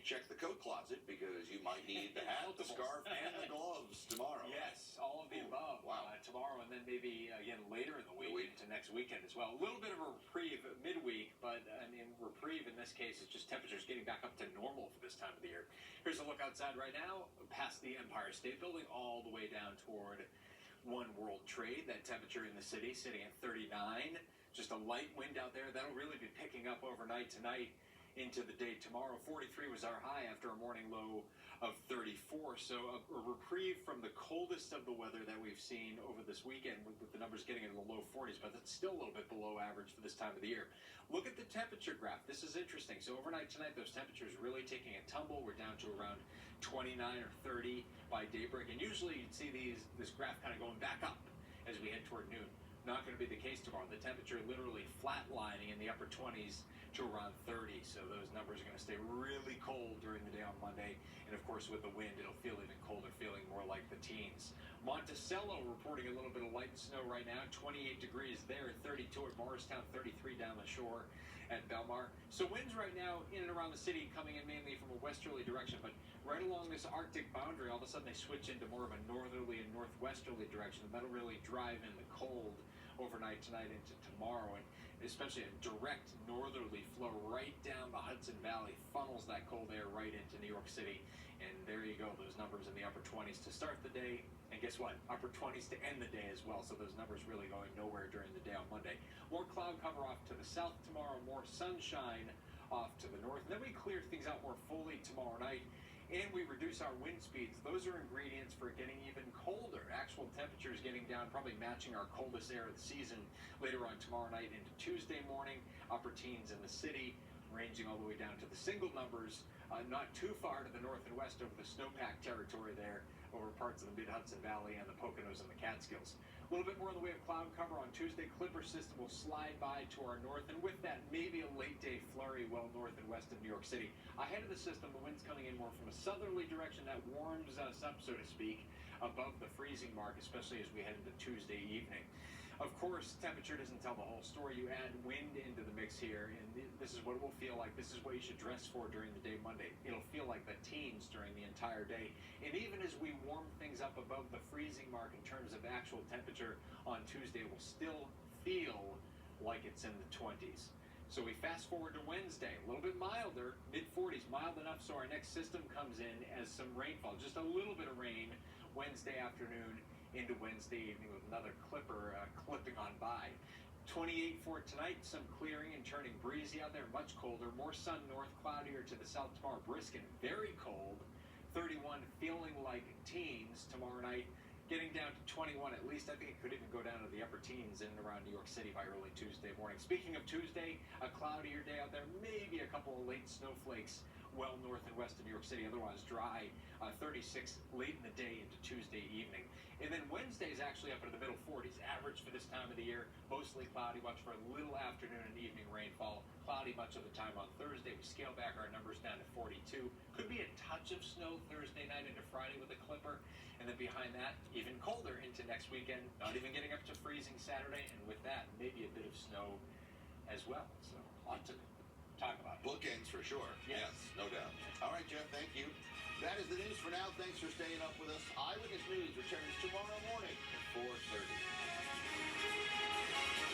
check the coat closet because you might need the hat, the scarf, and the gloves tomorrow. Yes, all of the above. Wow. Tomorrow and then maybe again later in the week into next weekend as well. A little bit of a reprieve midweek, but I mean reprieve in this case is just temperatures getting back up to normal for this time of the year. Here's a look outside right now, past the Empire State Building, all the way down toward One World Trade. That temperature in the city sitting at 39. Just a light wind out there. That'll really be picking up overnight tonight into the day tomorrow. 43 was our high after a morning low of 34. So a reprieve from the coldest of the weather that we've seen over this weekend with the numbers getting into the low 40s, but that's still a little bit below average for this time of the year. Look at the temperature graph. This is interesting. So overnight tonight, those temperatures really taking a tumble. We're down to around 29 or 30 by daybreak. And usually you'd see this graph kind of going back up as we head toward noon. Not going to be the case tomorrow. The temperature literally flatlining in the upper 20s to around 30. So those numbers are going to stay really cold during the day on Monday. And of course, with the wind, it'll feel even colder, feeling more like the teens. Monticello reporting a little bit of light snow right now. 28 degrees there, 32 at Morristown, 33 down the shore at Belmar. So winds right now in and around the city coming in mainly from a westerly direction, but right along this Arctic boundary, all of a sudden they switch into more of a northerly and northwesterly direction. And that'll really drive in the cold overnight tonight into tomorrow, and especially a direct northerly flow right down the Hudson Valley funnels that cold air right into New York City. And there you go, those numbers in the upper 20s to start the day, and guess what, upper 20s to end the day as well. So those numbers really going nowhere during the day on Monday. More cloud cover off to the south tomorrow, more sunshine off to the north, and then we clear things out more fully tomorrow night, and we reduce our wind speeds. Those are ingredients for getting even colder. Actual temperatures getting down, probably matching our coldest air of the season later on tomorrow night into Tuesday morning. Upper teens in the city, ranging all the way down to the single numbers, not too far to the north and west over the snowpack territory there, over parts of the mid-Hudson Valley and the Poconos and the Catskills. A little bit more in the way of cloud cover on Tuesday. Clipper system will slide by to our north, and with that, maybe a late day flurry well north and west of New York City. Ahead of the system, the wind's coming in more from a southerly direction that warms us up, so to speak, above the freezing mark, especially as we head into Tuesday evening. Of course, temperature doesn't tell the whole story. You add wind into the mix here, and this is what it will feel like. This is what you should dress for during the day Monday. It'll feel like the teens during the entire day. And even as we warm things up above the freezing mark in terms of actual temperature on Tuesday, it will still feel like it's in the 20s. So we fast forward to Wednesday, a little bit milder, mid-40s, mild enough so our next system comes in as some rainfall, just a little bit of rain Wednesday afternoon into Wednesday evening with another clipper clipping on by. 28 for tonight, some clearing and turning breezy out there, much colder. More sun north, cloudier to the south tomorrow, brisk and very cold. 31 feeling like teens tomorrow night, getting down to 21 at least. I think it could even go down to the upper teens in and around New York City by early Tuesday morning. Speaking of Tuesday, a cloudier day out there, maybe a couple of late snowflakes well north and west of New York City, otherwise dry. 36 late in the day into Tuesday evening. And then Wednesday is actually up into the middle 40s, average for this time of the year. Mostly cloudy, watch for a little afternoon and evening rainfall. Cloudy much of the time on Thursday. We scale back our numbers down to 42. Could be a touch of snow Thursday night into Friday with a clipper. And then behind that, even colder into next weekend. Not even getting up to freezing Saturday. And with that, maybe a bit of snow as well. So, lots to talk about. Bookends for sure. Yes, no doubt. All right, Jeff, thank you. That is the news for now. Thanks for staying up with us. Eyewitness News returns tomorrow morning at 4:30.